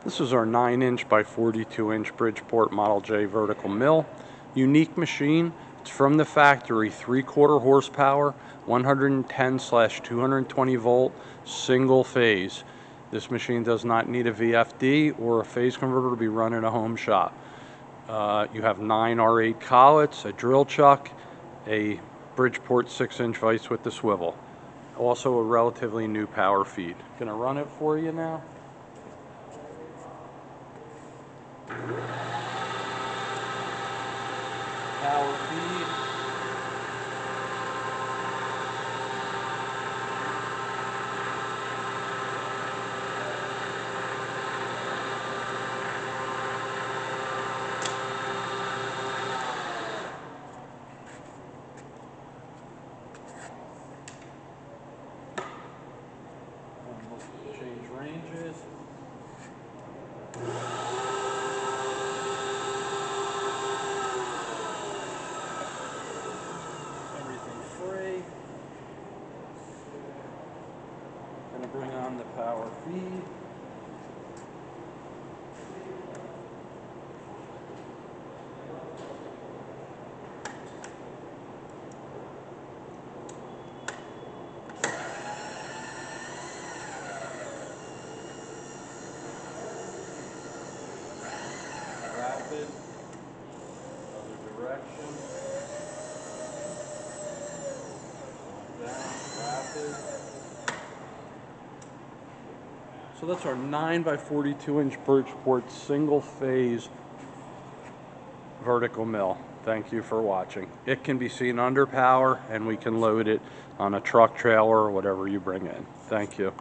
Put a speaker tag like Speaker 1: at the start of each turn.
Speaker 1: This is our 9-inch by 42-inch Bridgeport Model J vertical mill. Unique machine. It's from the factory, 3/4 horsepower, 110/220 volt, single phase. This machine does not need a VFD or a phase converter to be run in a home shop. You have 9 R8 collets, a drill chuck, a Bridgeport 6-inch vise with the swivel. Also a relatively new power feed. Gonna run it for you now. Power feed. Change ranges. Everything free. Gonna bring on the power feed. Rapid. Other direction. Down. Rapid. So that's our 9 by 42-inch Bridgeport single phase vertical mill. Thank you for watching. It can be seen under power, and we can load it on a truck, trailer, or whatever you bring in. Thank you.